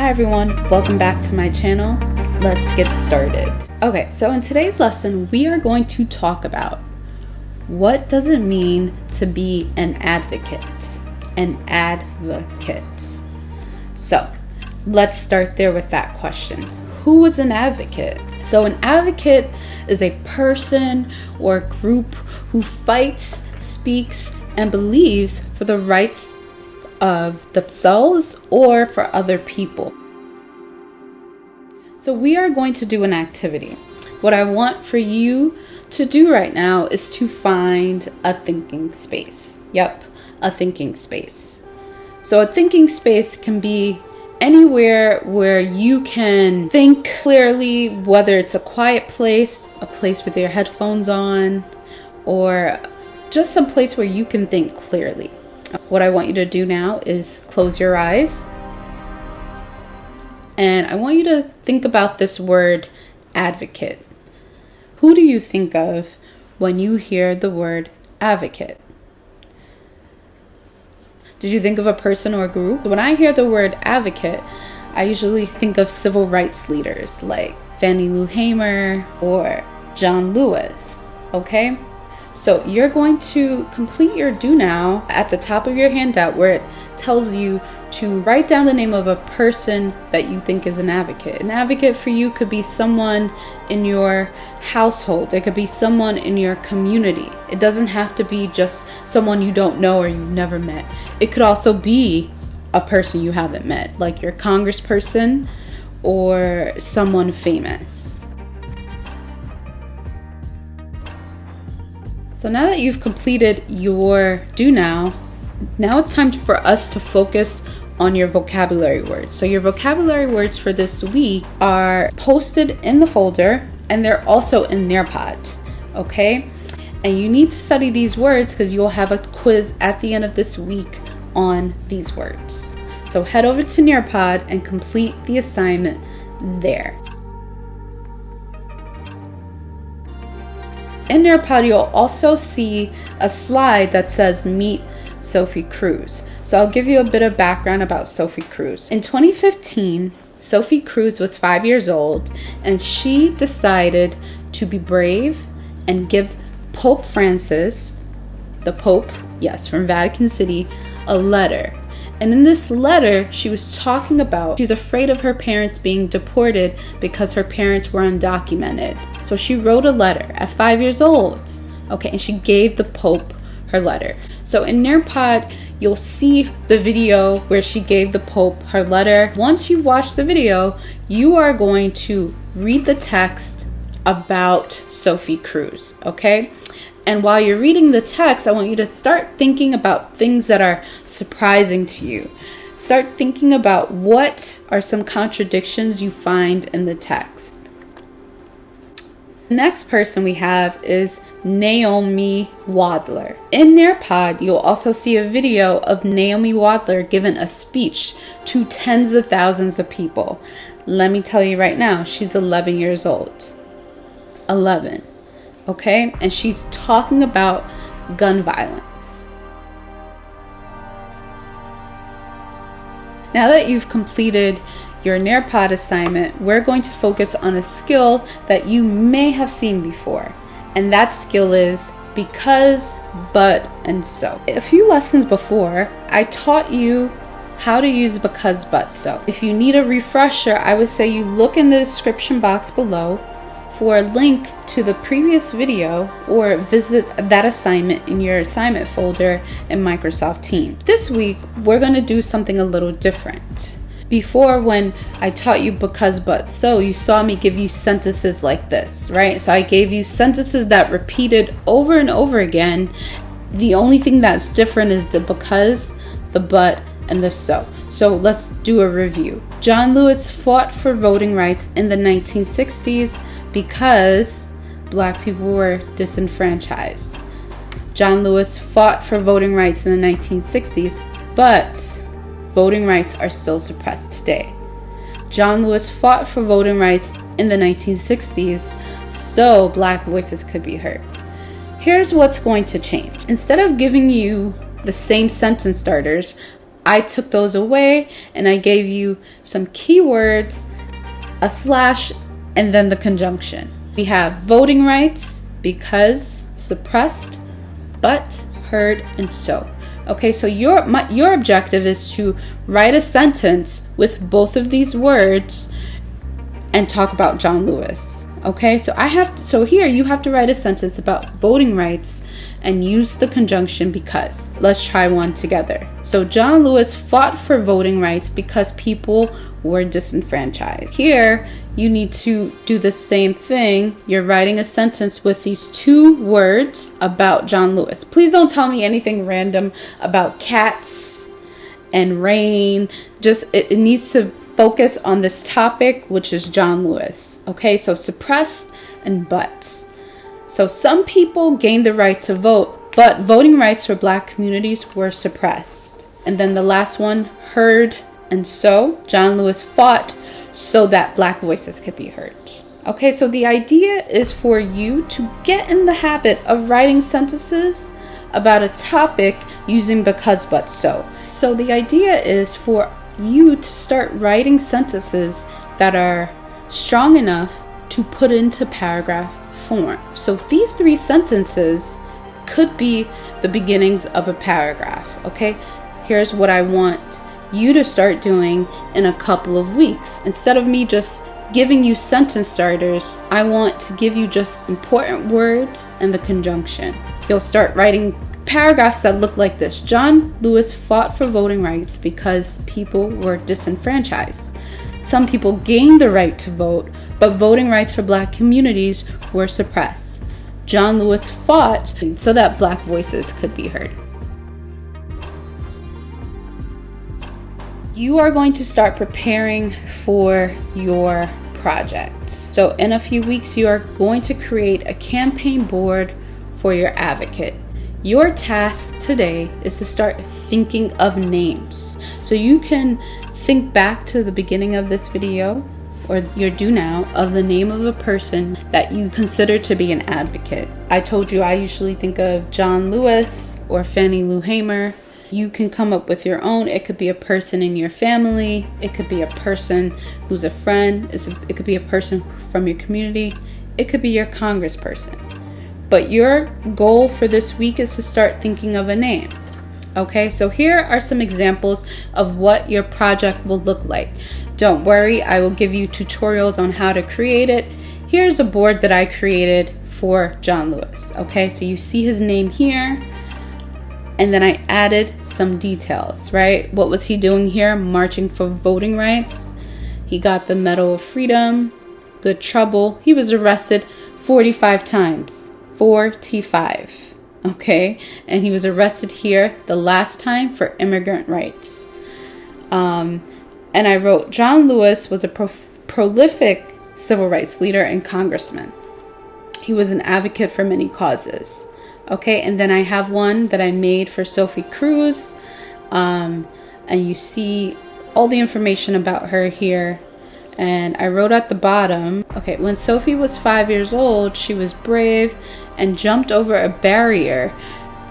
Hi everyone, welcome back to my channel. Let's get started. Okay, so in today's lesson, we are going to talk about what does it mean to be an advocate? An advocate. So let's start there with that question. Who is an advocate? So an advocate is a person or group who fights, speaks, and believes for the rights of themselves or for other people. So we are going to do an activity. What I want for you to do right now is to find a thinking space. Yep, a thinking space. So a thinking space can be anywhere where you can think clearly, whether it's a quiet place, a place with your headphones on, or just some place where you can think clearly. What I want you to do now is close your eyes. And I want you to think about this word advocate. Who do you think of when you hear the word advocate? Did you think of a person or a group? When I hear the word advocate, I usually think of civil rights leaders like Fannie Lou Hamer or John Lewis, okay? So you're going to complete your do now at the top of your handout where it tells you to write down the name of a person that you think is an advocate. An advocate for you could be someone in your household. It could be someone in your community. It doesn't have to be just someone you don't know or you've never met. It could also be a person you haven't met, like your congressperson or someone famous. So now that you've completed your do now it's time for us to focus on your vocabulary words. So your vocabulary words for this week are posted in the folder and they're also in Nearpod, okay? And you need to study these words because you'll have a quiz at the end of this week on these words. So head over to Nearpod and complete the assignment there. In Nearpod, you'll also see a slide that says Meet Sophie Cruz. So I'll give you a bit of background about Sophie Cruz. In 2015, Sophie Cruz was 5 years old and she decided to be brave and give Pope Francis, the Pope, yes, from Vatican City, a letter. And in this letter, she was talking about she's afraid of her parents being deported because her parents were undocumented. So she wrote a letter at 5 years old. Okay, and she gave the Pope her letter. So in Nearpod, you'll see the video where she gave the Pope her letter. Once you watch the video, you are going to read the text about Sophie Cruz, okay? And while you're reading the text, I want you to start thinking about things that are surprising to you. Start thinking about what are some contradictions you find in the text. The next person we have is Naomi Wadler. In Nearpod, you'll also see a video of Naomi Wadler giving a speech to tens of thousands of people. Let me tell you right now, she's 11 years old. 11. Okay? And she's talking about gun violence. Now that you've completed your Nearpod assignment, we're going to focus on a skill that you may have seen before. And that skill is because, but, and so. A few lessons before, I taught you how to use because, but, so. If you need a refresher, I would say you look in the description box below for a link to the previous video or visit that assignment in your assignment folder in Microsoft Teams. This week, we're going to do something a little different. Before, when I taught you because, but, so, you saw me give you sentences like this, right? So I gave you sentences that repeated over and over again. The only thing that's different is the because, the but, and the so. So let's do a review. John Lewis fought for voting rights in the 1960s because Black people were disenfranchised. John Lewis fought for voting rights in the 1960s, but voting rights are still suppressed today. John Lewis fought for voting rights in the 1960s so Black voices could be heard. Here's what's going to change. Instead of giving you the same sentence starters, I took those away and I gave you some keywords, a slash, and then the conjunction. We have voting rights, because, suppressed, but, heard, and so. Okay, so your objective is to write a sentence with both of these words and talk about John Lewis. Okay, so here you have to write a sentence about voting rights and use the conjunction because. Let's try one together. So John Lewis fought for voting rights because people were disenfranchised. Here you need to do the same thing. You're writing a sentence with these two words about John Lewis. Please don't tell me anything random about cats and rain. Just it needs to focus on this topic, which is John Lewis. Okay, so suppressed and but. So some people gained the right to vote, but voting rights for Black communities were suppressed. And then the last one, heard and so. John Lewis fought so that Black voices could be heard. Okay, so the idea is for you to get in the habit of writing sentences about a topic using because, but, so. So the idea is for you to start writing sentences that are strong enough to put into paragraph form. So these 3 sentences could be the beginnings of a paragraph. Okay, here's what I want you to start doing in a couple of weeks. Instead of me just giving you sentence starters, I want to give you just important words and the conjunction. You'll start writing paragraphs that look like this. John Lewis fought for voting rights because people were disenfranchised. Some people gained the right to vote, but voting rights for Black communities were suppressed. John Lewis fought so that Black voices could be heard. You are going to start preparing for your project. So in a few weeks, you are going to create a campaign board for your advocate. Your task today is to start thinking of names. So you can think back to the beginning of this video, or your do now, of the name of a person that you consider to be an advocate. I told you I usually think of John Lewis or Fannie Lou Hamer. You can come up with your own. It could be a person in your family. It could be a person who's a friend. It could be a person from your community. It could be your congressperson. But your goal for this week is to start thinking of a name. Okay, so here are some examples of what your project will look like. Don't worry, I will give you tutorials on how to create it. Here's a board that I created for John Lewis. Okay, so you see his name here, and then I added some details, right? What was he doing here? Marching for voting rights. He got the Medal of Freedom, good trouble. He was arrested 45 times. 45, okay? And he was arrested here the last time for immigrant rights. And I wrote, John Lewis was a prolific civil rights leader and congressman. He was an advocate for many causes. Okay, and then I have one that I made for Sophie Cruz. And you see all the information about her here. And I wrote at the bottom, okay, when Sophie was 5 years old, she was brave and jumped over a barrier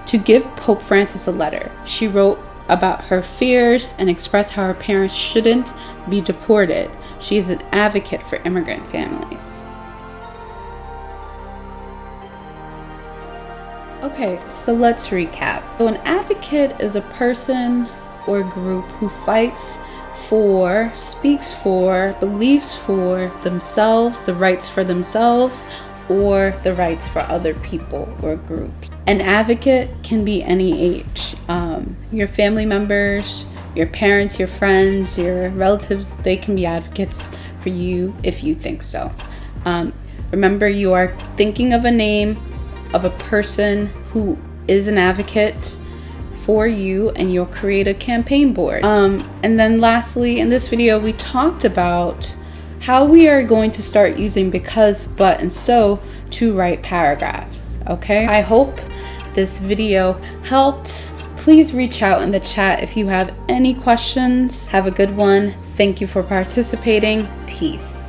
to give Pope Francis a letter. She wrote about her fears and expressed how her parents shouldn't be deported. She is an advocate for immigrant families. Okay, so let's recap. So an advocate is a person or group who fights for, speaks for, believes for themselves, the rights for themselves, or the rights for other people or groups. An advocate can be any age. Your family members, your parents, your friends, your relatives, they can be advocates for you if you think so. Remember, you are thinking of a name of a person who is an advocate for you, and you'll create a campaign board. And then lastly, in this video, we talked about how we are going to start using because, but, and so to write paragraphs. Okay, I hope this video helped. Please reach out in the chat if you have any questions. Have a good one. Thank you for participating. Peace.